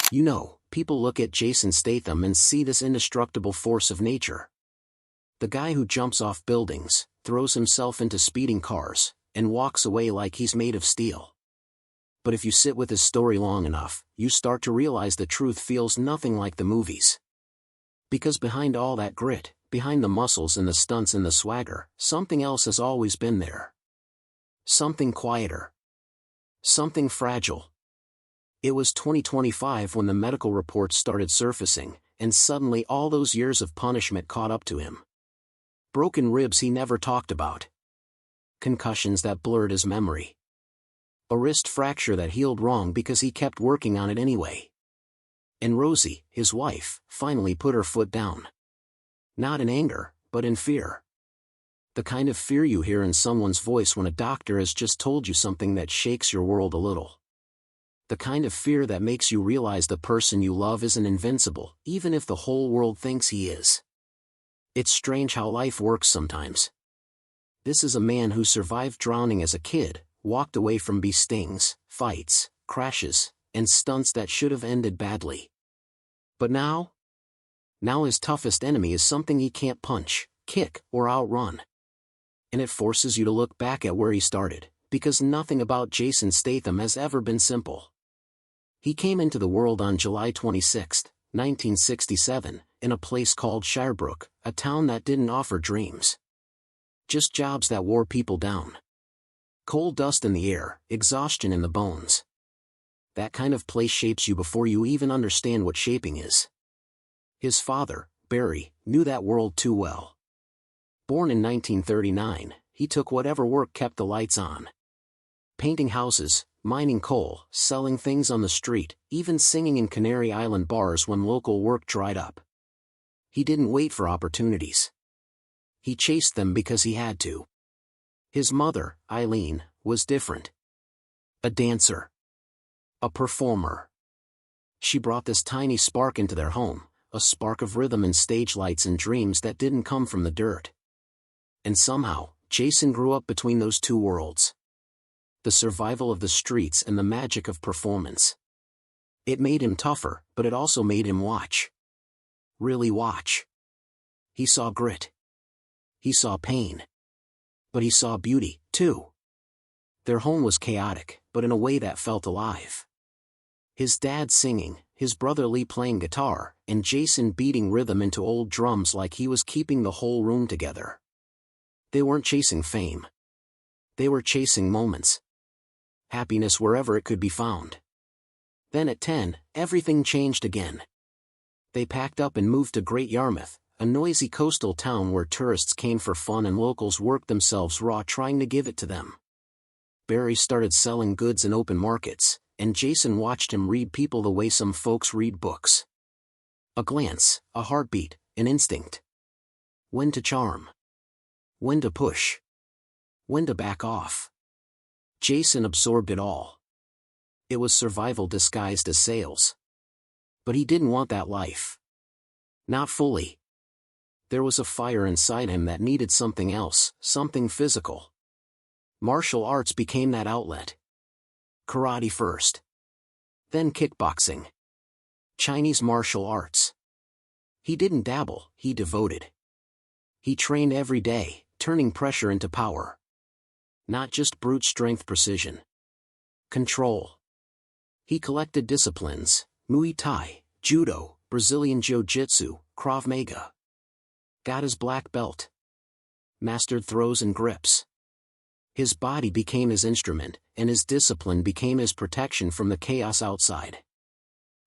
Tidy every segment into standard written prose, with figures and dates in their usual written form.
You know, people look at Jason Statham and see this indestructible force of nature. The guy who jumps off buildings, throws himself into speeding cars, and walks away like he's made of steel. But if you sit with his story long enough, you start to realize the truth feels nothing like the movies. Because behind all that grit, behind the muscles and the stunts and the swagger, something else has always been there. Something quieter. Something fragile. It was 2025 when the medical reports started surfacing, and suddenly all those years of punishment caught up to him. Broken ribs he never talked about. Concussions that blurred his memory. A wrist fracture that healed wrong because he kept working on it anyway. And Rosie, his wife, finally put her foot down. Not in anger, but in fear. The kind of fear you hear in someone's voice when a doctor has just told you something that shakes your world a little. The kind of fear that makes you realize the person you love isn't invincible, even if the whole world thinks he is. It's strange how life works sometimes. This is a man who survived drowning as a kid, walked away from bee stings, fights, crashes, and stunts that should have ended badly. But now? Now his toughest enemy is something he can't punch, kick, or outrun. And it forces you to look back at where he started, because nothing about Jason Statham has ever been simple. He came into the world on July 26, 1967, in a place called Shirebrook, a town that didn't offer dreams. Just jobs that wore people down. Coal dust in the air, exhaustion in the bones. That kind of place shapes you before you even understand what shaping is. His father, Barry, knew that world too well. Born in 1939, he took whatever work kept the lights on. Painting houses, mining coal, selling things on the street, even singing in Canary Island bars when local work dried up. He didn't wait for opportunities. He chased them because he had to. His mother, Eileen, was different. A dancer. A performer. She brought this tiny spark into their home, a spark of rhythm and stage lights and dreams that didn't come from the dirt. And somehow, Jason grew up between those two worlds. The survival of the streets and the magic of performance. It made him tougher, but it also made him watch. Really watch. He saw grit. He saw pain. But he saw beauty, too. Their home was chaotic, but in a way that felt alive. His dad singing, his brother Lee playing guitar, and Jason beating rhythm into old drums like he was keeping the whole room together. They weren't chasing fame. They were chasing moments. Happiness wherever it could be found. Then at 10, everything changed again. They packed up and moved to Great Yarmouth, a noisy coastal town where tourists came for fun and locals worked themselves raw trying to give it to them. Barry started selling goods in open markets, and Jason watched him read people the way some folks read books. A glance, a heartbeat, an instinct. When to charm. When to push. When to back off. Jason absorbed it all. It was survival disguised as sales. But he didn't want that life. Not fully. There was a fire inside him that needed something else, something physical. Martial arts became that outlet. Karate first. Then kickboxing. Chinese martial arts. He didn't dabble, he devoted. He trained every day, turning pressure into power. Not just brute strength precision. Control. He collected disciplines, Muay Thai, Judo, Brazilian Jiu-Jitsu, Krav Maga. Got his black belt. Mastered throws and grips. His body became his instrument, and his discipline became his protection from the chaos outside.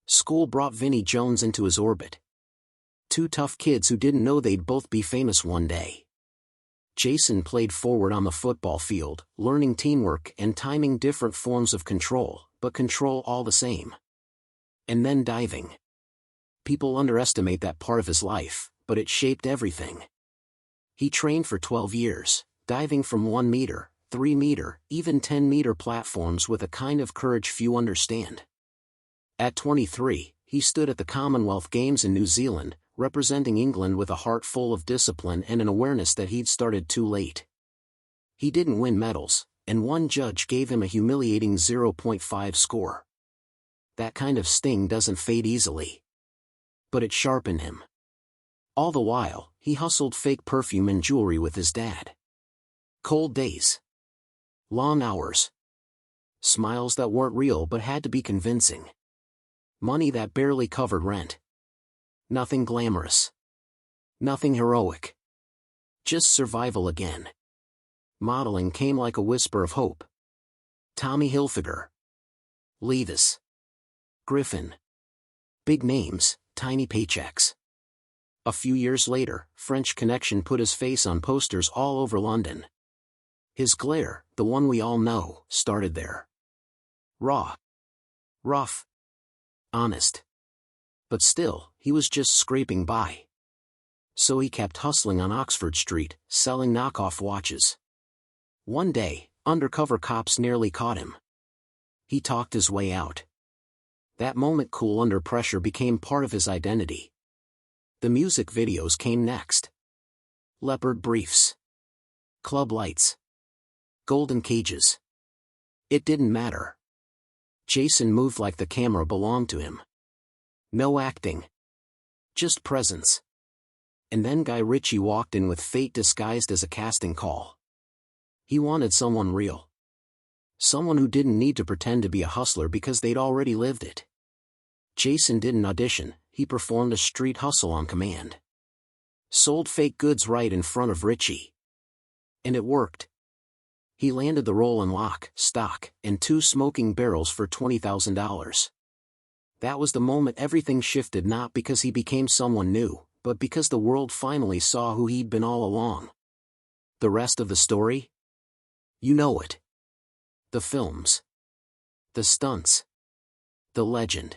School brought Vinnie Jones into his orbit. Two tough kids who didn't know they'd both be famous one day. Jason played forward on the football field, learning teamwork and timing different forms of control, but control all the same. And then diving. People underestimate that part of his life, but it shaped everything. He trained for 12 years, diving from 1 meter, 3 meter, even 10 meter platforms with a kind of courage few understand. At 23, he stood at the Commonwealth Games in New Zealand, representing England with a heart full of discipline and an awareness that he'd started too late. He didn't win medals, and one judge gave him a humiliating 0.5 score. That kind of sting doesn't fade easily. But it sharpened him. All the while, he hustled fake perfume and jewelry with his dad. Cold days. Long hours. Smiles that weren't real but had to be convincing. Money that barely covered rent. Nothing glamorous. Nothing heroic. Just survival again. Modeling came like a whisper of hope. Tommy Hilfiger. Levis. Griffin. Big names, tiny paychecks. A few years later, French Connection put his face on posters all over London. His glare, the one we all know, started there. Raw. Rough. Honest. But still, he was just scraping by. So he kept hustling on Oxford Street, selling knockoff watches. One day, undercover cops nearly caught him. He talked his way out. That moment, cool under pressure, became part of his identity. The music videos came next. Leopard briefs. Club lights. Golden cages. It didn't matter. Jason moved like the camera belonged to him. No acting. Just presence. And then Guy Ritchie walked in with fate disguised as a casting call. He wanted someone real. Someone who didn't need to pretend to be a hustler because they'd already lived it. Jason didn't audition, he performed a street hustle on command. Sold fake goods right in front of Ritchie. And it worked. He landed the role in Lock, Stock, and Two Smoking Barrels for $20,000. That was the moment everything shifted, not because he became someone new, but because the world finally saw who he'd been all along. The rest of the story? You know it. The films. The stunts. The legend.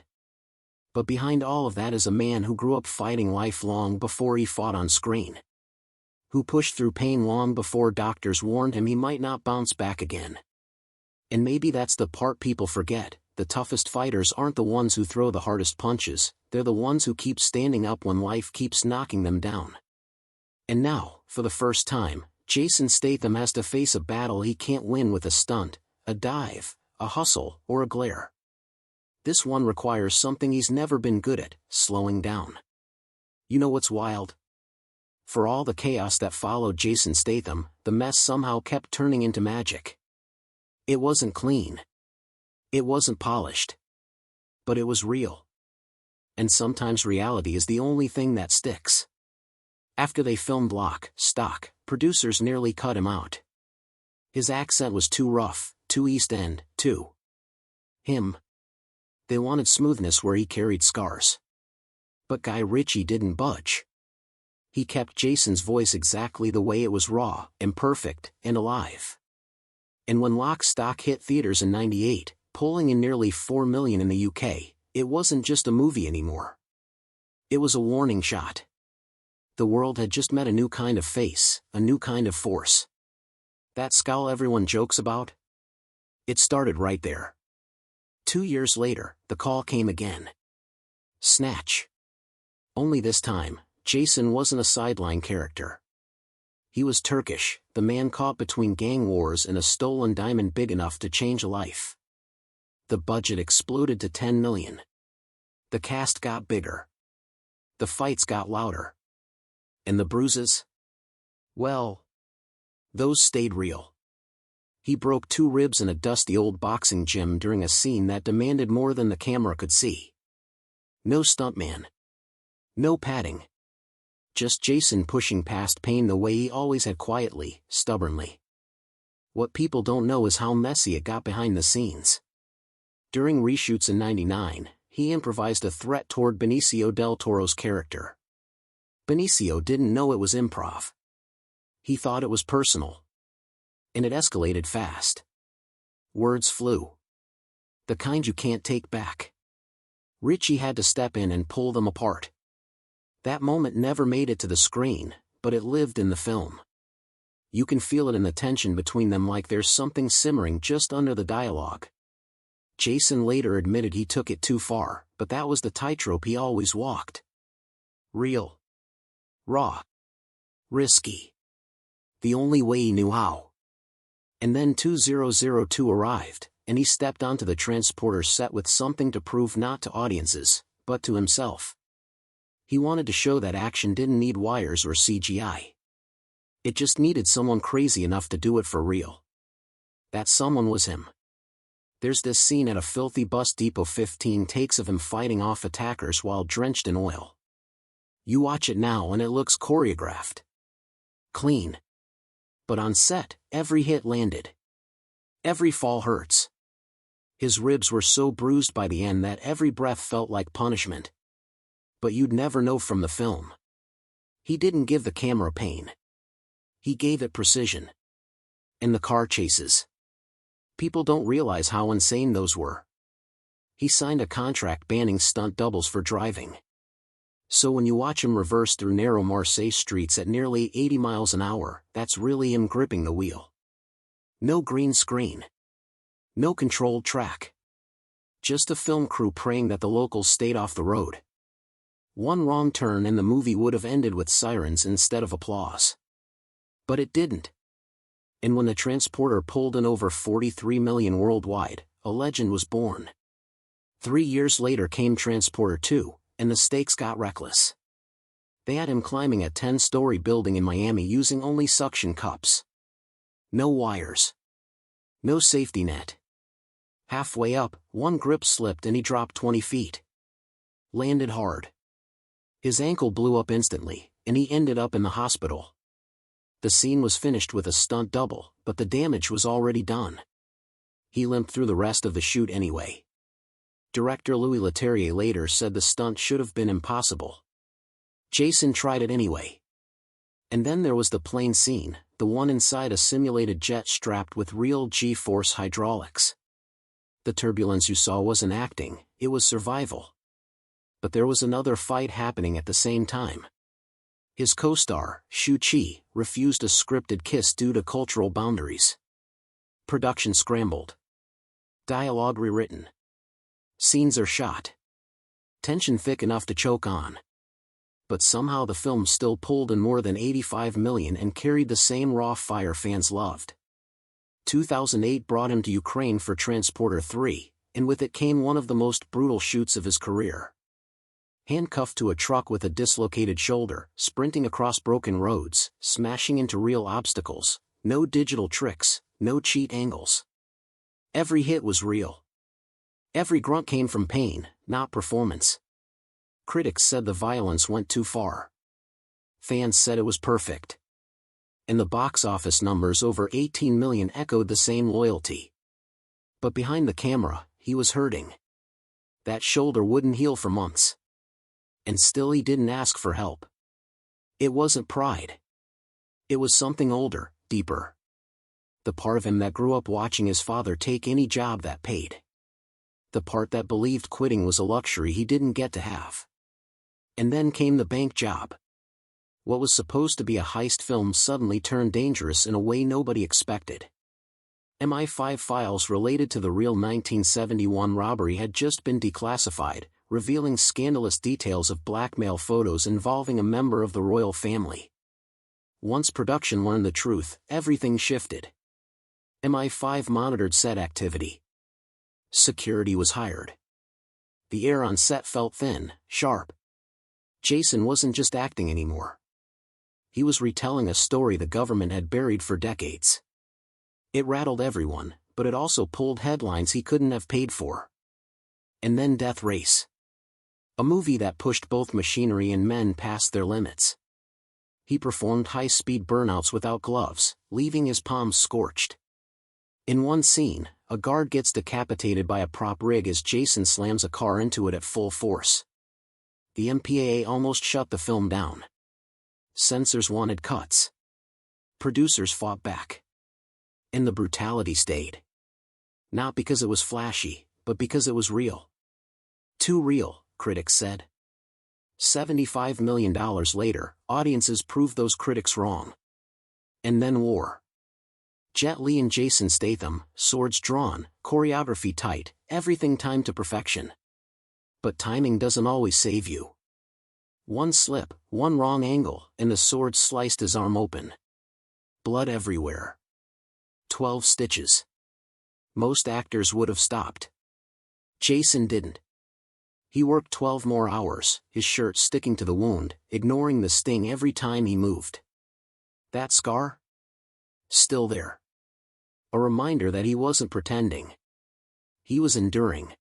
But behind all of that is a man who grew up fighting life long before he fought on screen. Who pushed through pain long before doctors warned him he might not bounce back again. And maybe that's the part people forget, the toughest fighters aren't the ones who throw the hardest punches, they're the ones who keep standing up when life keeps knocking them down. And now, for the first time, Jason Statham has to face a battle he can't win with a stunt, a dive, a hustle, or a glare. This one requires something he's never been good at, slowing down. You know what's wild? For all the chaos that followed Jason Statham, the mess somehow kept turning into magic. It wasn't clean. It wasn't polished. But it was real. And sometimes reality is the only thing that sticks. After they filmed Lock, Stock, producers nearly cut him out. His accent was too rough, too East End, too him. They wanted smoothness where he carried scars. But Guy Ritchie didn't budge. He kept Jason's voice exactly the way it was, raw, imperfect, and alive. And when Lock, Stock hit theaters in '98, pulling in nearly $4 million in the UK, it wasn't just a movie anymore. It was a warning shot. The world had just met a new kind of face, a new kind of force. That scowl everyone jokes about? It started right there. 2 years later, the call came again. Snatch. Only this time, Jason wasn't a sideline character. He was Turkish, the man caught between gang wars and a stolen diamond big enough to change a life. The budget exploded to $10 million. The cast got bigger. The fights got louder. And the bruises? Well, those stayed real. He broke 2 ribs in a dusty old boxing gym during a scene that demanded more than the camera could see. No stuntman. No padding. Just Jason pushing past pain the way he always had, quietly, stubbornly. What people don't know is how messy it got behind the scenes. During reshoots in '99, he improvised a threat toward Benicio del Toro's character. Benicio didn't know it was improv. He thought it was personal. And it escalated fast. Words flew. The kind you can't take back. Ritchie had to step in and pull them apart. That moment never made it to the screen, but it lived in the film. You can feel it in the tension between them, like there's something simmering just under the dialogue. Jason later admitted he took it too far, but that was the tightrope he always walked. Real. Raw. Risky. The only way he knew how. And then 2002 arrived, and he stepped onto the transporter set with something to prove not to audiences, but to himself. He wanted to show that action didn't need wires or CGI. It just needed someone crazy enough to do it for real. That someone was him. There's this scene at a filthy bus depot, 15 takes of him fighting off attackers while drenched in oil. You watch it now and it looks choreographed. Clean. But on set, every hit landed. Every fall hurts. His ribs were so bruised by the end that every breath felt like punishment. But you'd never know from the film. He didn't give the camera pain. He gave it precision. And the car chases. People don't realize how insane those were. He signed a contract banning stunt doubles for driving. So when you watch him reverse through narrow Marseille streets at nearly 80 miles an hour, that's really him gripping the wheel. No green screen. No controlled track. Just a film crew praying that the locals stayed off the road. One wrong turn and the movie would have ended with sirens instead of applause. But it didn't. And when the transporter pulled in over 43 million worldwide, a legend was born. 3 years later came Transporter 2, and the stakes got reckless. They had him climbing a 10-story building in Miami using only suction cups. No wires. No safety net. Halfway up, one grip slipped and he dropped 20 feet. Landed hard. His ankle blew up instantly, and he ended up in the hospital. The scene was finished with a stunt double, but the damage was already done. He limped through the rest of the shoot anyway. Director Louis Leterrier later said the stunt should have been impossible. Jason tried it anyway. And then there was the plane scene, the one inside a simulated jet strapped with real G-force hydraulics. The turbulence you saw wasn't acting, it was survival. But there was another fight happening at the same time. His co-star, Shu Qi, refused a scripted kiss due to cultural boundaries. Production scrambled. Dialogue rewritten. Scenes are shot. Tension thick enough to choke on. But somehow the film still pulled in more than 85 million and carried the same raw fire fans loved. 2008 brought him to Ukraine for Transporter 3, and with it came one of the most brutal shoots of his career. Handcuffed to a truck with a dislocated shoulder, sprinting across broken roads, smashing into real obstacles, no digital tricks, no cheat angles. Every hit was real. Every grunt came from pain, not performance. Critics said the violence went too far. Fans said it was perfect. And the box office numbers over 18 million echoed the same loyalty. But behind the camera, he was hurting. That shoulder wouldn't heal for months. And still he didn't ask for help. It wasn't pride. It was something older, deeper. The part of him that grew up watching his father take any job that paid. The part that believed quitting was a luxury he didn't get to have. And then came the bank job. What was supposed to be a heist film suddenly turned dangerous in a way nobody expected. MI5 files related to the real 1971 robbery had just been declassified, revealing scandalous details of blackmail photos involving a member of the royal family. Once production learned the truth, everything shifted. MI5 monitored set activity. Security was hired. The air on set felt thin, sharp. Jason wasn't just acting anymore. He was retelling a story the government had buried for decades. It rattled everyone, but it also pulled headlines he couldn't have paid for. And then Death Race. A movie that pushed both machinery and men past their limits. He performed high-speed burnouts without gloves, leaving his palms scorched. In one scene, a guard gets decapitated by a prop rig as Jason slams a car into it at full force. The MPAA almost shut the film down. Censors wanted cuts. Producers fought back. And the brutality stayed. Not because it was flashy, but because it was real. Too real, critics said. $75 million later, audiences proved those critics wrong. And then war. Jet Li and Jason Statham, swords drawn, choreography tight, everything timed to perfection. But timing doesn't always save you. One slip, one wrong angle, and the sword sliced his arm open. Blood everywhere. 12 stitches. Most actors would have stopped. Jason didn't. He worked 12 more hours, his shirt sticking to the wound, ignoring the sting every time he moved. That scar? Still there. A reminder that he wasn't pretending. He was enduring.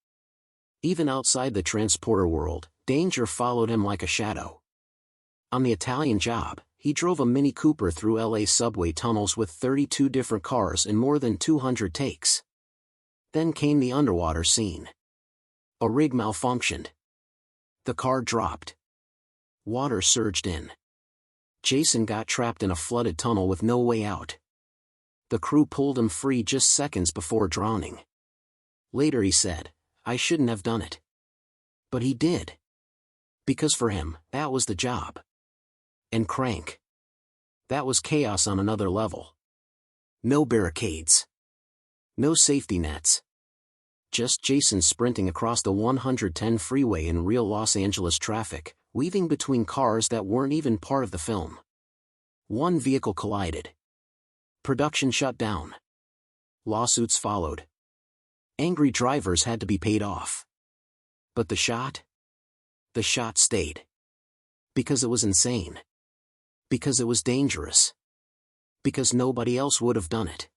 Even outside the transporter world, danger followed him like a shadow. On the Italian Job, he drove a Mini Cooper through LA subway tunnels with 32 different cars in more than 200 takes. Then came the underwater scene. A rig malfunctioned. The car dropped. Water surged in. Jason got trapped in a flooded tunnel with no way out. The crew pulled him free just seconds before drowning. Later he said, "I shouldn't have done it." But he did. Because for him, that was the job. And Crank. That was chaos on another level. No barricades. No safety nets. Just Jason sprinting across the 110 freeway in real Los Angeles traffic, weaving between cars that weren't even part of the film. One vehicle collided. Production shut down. Lawsuits followed. Angry drivers had to be paid off. But the shot? The shot stayed. Because it was insane. Because it was dangerous. Because nobody else would have done it.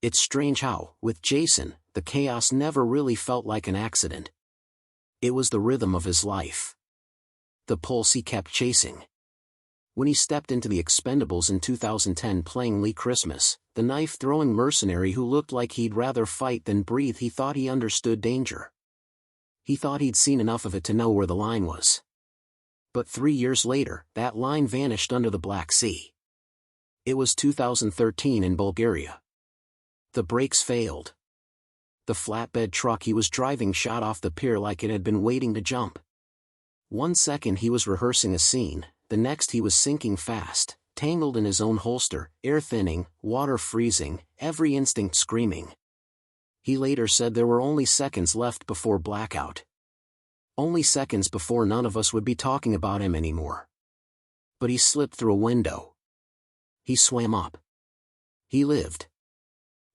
It's strange how, with Jason, the chaos never really felt like an accident. It was the rhythm of his life. The pulse he kept chasing. When he stepped into The Expendables in 2010 playing Lee Christmas, the knife-throwing mercenary who looked like he'd rather fight than breathe, he thought he understood danger. He thought he'd seen enough of it to know where the line was. But 3 years later, that line vanished under the Black Sea. It was 2013 in Bulgaria. The brakes failed. The flatbed truck he was driving shot off the pier like it had been waiting to jump. 1 second he was rehearsing a scene, the next he was sinking fast, tangled in his own holster, air thinning, water freezing, every instinct screaming. He later said there were only seconds left before blackout. Only seconds before none of us would be talking about him anymore. But he slipped through a window. He swam up. He lived.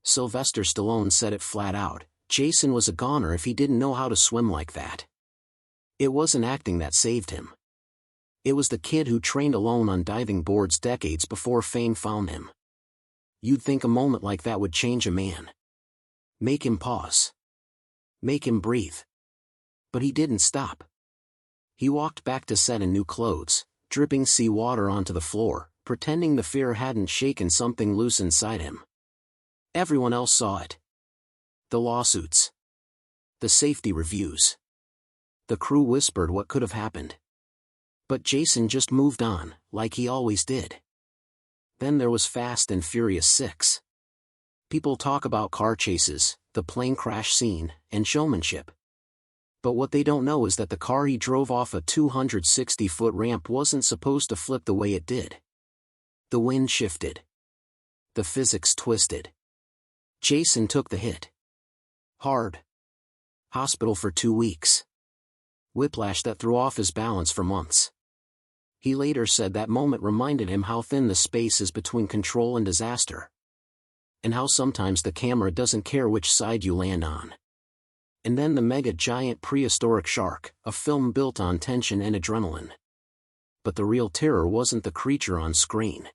Sylvester Stallone said it flat out, Jason was a goner if he didn't know how to swim like that. It wasn't acting that saved him. It was the kid who trained alone on diving boards decades before fame found him. You'd think a moment like that would change a man. Make him pause. Make him breathe. But he didn't stop. He walked back to set in new clothes, dripping seawater onto the floor, pretending the fear hadn't shaken something loose inside him. Everyone else saw it. The lawsuits. The safety reviews. The crew whispered what could have happened. But Jason just moved on, like he always did. Then there was Fast and Furious 6. People talk about car chases, the plane crash scene, and showmanship. But what they don't know is that the car he drove off a 260-foot ramp wasn't supposed to flip the way it did. The wind shifted. The physics twisted. Jason took the hit. Hard. Hospital for 2 weeks. Whiplash that threw off his balance for months. He later said that moment reminded him how thin the space is between control and disaster. And how sometimes the camera doesn't care which side you land on. And then the mega giant prehistoric shark, a film built on tension and adrenaline. But the real terror wasn't the creature on screen.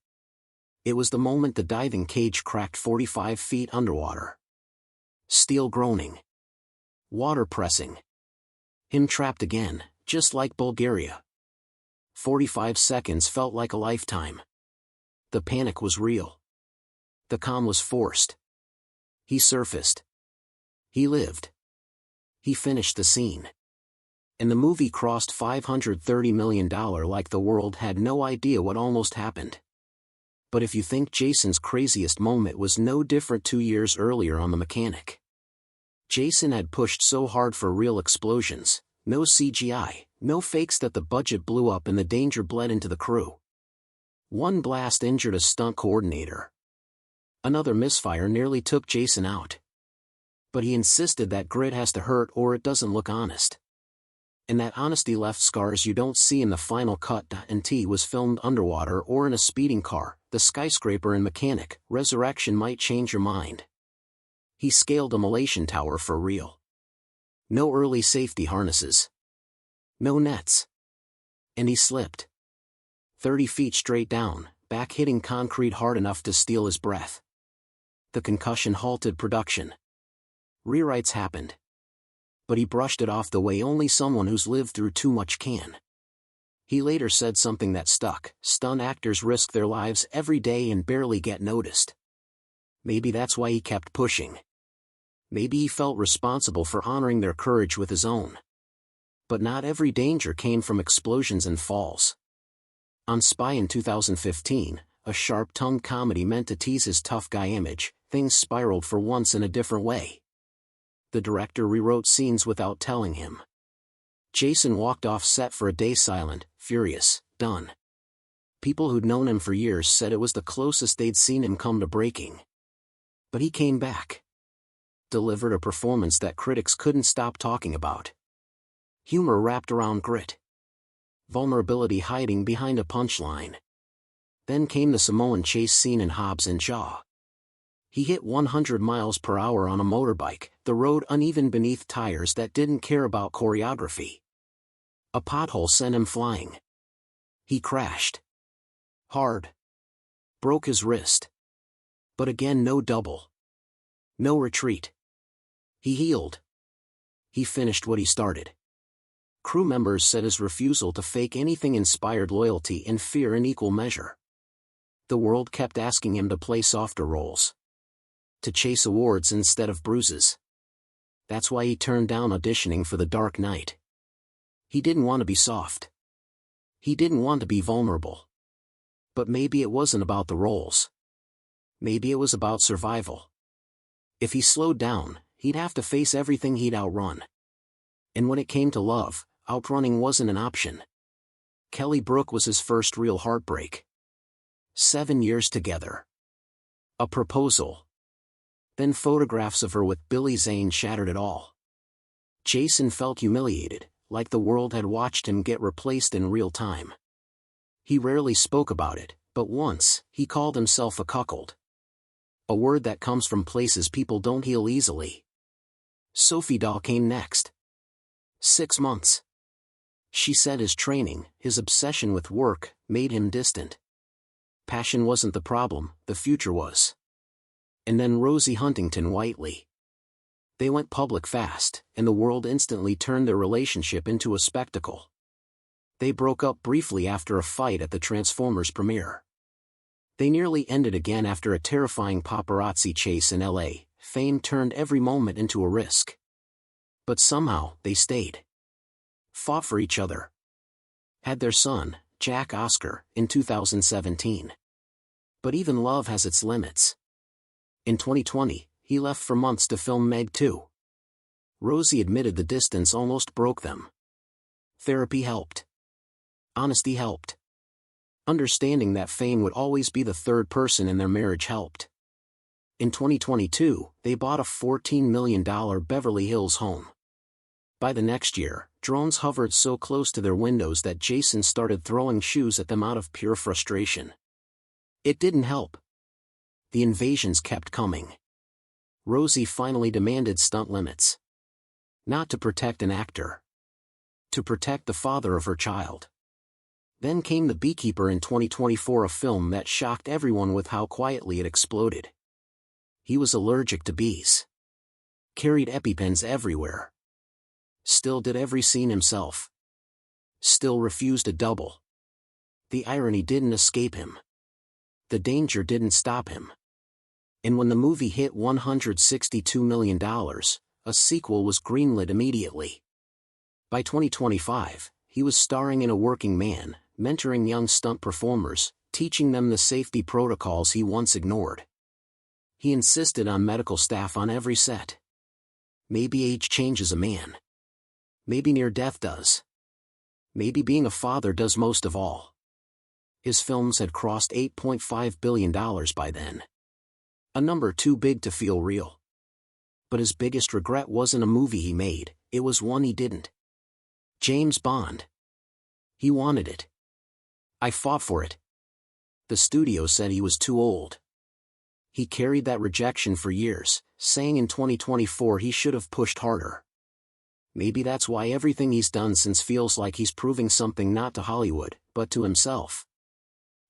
It was the moment the diving cage cracked 45 feet underwater. Steel groaning. Water pressing. Him trapped again, just like Bulgaria. 45 seconds felt like a lifetime. The panic was real. The calm was forced. He surfaced. He lived. He finished the scene. And the movie crossed $530 million like the world had no idea what almost happened. But if you think Jason's craziest moment was no different 2 years earlier on The Mechanic. Jason had pushed so hard for real explosions, no CGI, no fakes, that the budget blew up and the danger bled into the crew. One blast injured a stunt coordinator. Another misfire nearly took Jason out. But he insisted that grit has to hurt or it doesn't look honest. And that honesty left scars you don't see in the final cut. And T was filmed underwater or in a speeding car, the skyscraper in Mechanic. Resurrection might change your mind. He scaled a Malaysian tower for real. No early safety harnesses. No nets. And he slipped. 30 feet straight down, back hitting concrete hard enough to steal his breath. The concussion halted production. Rewrites happened. But he brushed it off the way only someone who's lived through too much can. He later said something that stuck: stunt actors risk their lives every day and barely get noticed. Maybe that's why he kept pushing. Maybe he felt responsible for honoring their courage with his own. But not every danger came from explosions and falls. On Spy in 2015, a sharp-tongued comedy meant to tease his tough guy image, things spiraled for once in a different way. The director rewrote scenes without telling him. Jason walked off set for a day silent, furious, done. People who'd known him for years said it was the closest they'd seen him come to breaking. But he came back. Delivered a performance that critics couldn't stop talking about. Humor wrapped around grit. Vulnerability hiding behind a punchline. Then came the Samoan chase scene in Hobbs and Shaw. He hit 100 miles per hour on a motorbike, the road uneven beneath tires that didn't care about choreography. A pothole sent him flying. He crashed. Hard. Broke his wrist. But again, no double. No retreat. He healed. He finished what he started. Crew members said his refusal to fake anything inspired loyalty and fear in equal measure. The world kept asking him to play softer roles. To chase awards instead of bruises. That's why he turned down auditioning for The Dark Knight. He didn't want to be soft. He didn't want to be vulnerable. But maybe it wasn't about the roles. Maybe it was about survival. If he slowed down, he'd have to face everything he'd outrun. And when it came to love, outrunning wasn't an option. Kelly Brook was his first real heartbreak. 7 years together. A proposal. Then photographs of her with Billy Zane shattered it all. Jason felt humiliated, like the world had watched him get replaced in real time. He rarely spoke about it, but once, he called himself a cuckold. A word that comes from places people don't heal easily. Sophie Dahl came next. 6 months. She said his training, his obsession with work, made him distant. Passion wasn't the problem, the future was. And then Rosie Huntington-Whiteley. They went public fast, and the world instantly turned their relationship into a spectacle. They broke up briefly after a fight at the Transformers premiere. They nearly ended again after a terrifying paparazzi chase in LA. Fame turned every moment into a risk. But somehow, they stayed. Fought for each other. Had their son, Jack Oscar, in 2017. But even love has its limits. In 2020, he left for months to film Meg 2. Rosie admitted the distance almost broke them. Therapy helped. Honesty helped. Understanding that fame would always be the third person in their marriage helped. In 2022, they bought a $14 million Beverly Hills home. By the next year, drones hovered so close to their windows that Jason started throwing shoes at them out of pure frustration. It didn't help. The invasions kept coming. Rosie finally demanded stunt limits. Not to protect an actor. To protect the father of her child. Then came The Beekeeper in 2024, a film that shocked everyone with how quietly it exploded. He was allergic to bees. Carried EpiPens everywhere. Still did every scene himself. Still refused a double. The irony didn't escape him. The danger didn't stop him. And when the movie hit $162 million, a sequel was greenlit immediately. By 2025, he was starring in A Working Man, mentoring young stunt performers, teaching them the safety protocols he once ignored. He insisted on medical staff on every set. Maybe age changes a man. Maybe near death does. Maybe being a father does most of all. His films had crossed $8.5 billion by then. A number too big to feel real. But his biggest regret wasn't a movie he made, it was one he didn't. James Bond. He wanted it. I fought for it. The studio said he was too old. He carried that rejection for years, saying in 2024 he should have pushed harder. Maybe that's why everything he's done since feels like he's proving something not to Hollywood, but to himself.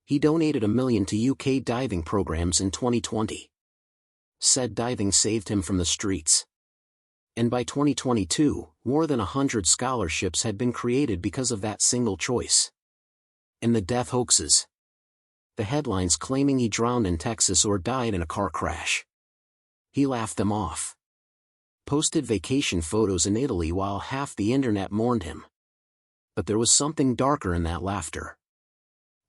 He donated $1 million to UK diving programs in 2020. Said diving saved him from the streets. And by 2022, more than 100 scholarships had been created because of that single choice. And the death hoaxes. The headlines claiming he drowned in Texas or died in a car crash. He laughed them off. Posted vacation photos in Italy while half the internet mourned him. But there was something darker in that laughter.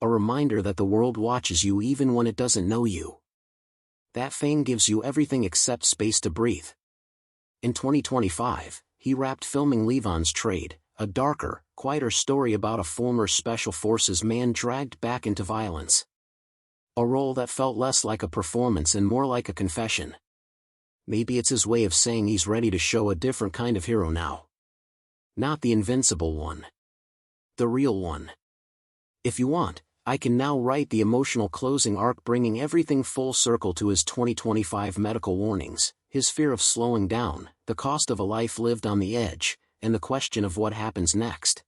A reminder that the world watches you even when it doesn't know you. That fame gives you everything except space to breathe. In 2025, he wrapped filming Levon's Trade, a darker, quieter story about a former Special Forces man dragged back into violence. A role that felt less like a performance and more like a confession. Maybe it's his way of saying he's ready to show a different kind of hero now. Not the invincible one. The real one. If you want, I can now write the emotional closing arc bringing everything full circle to his 2025 medical warnings, his fear of slowing down, the cost of a life lived on the edge, and the question of what happens next.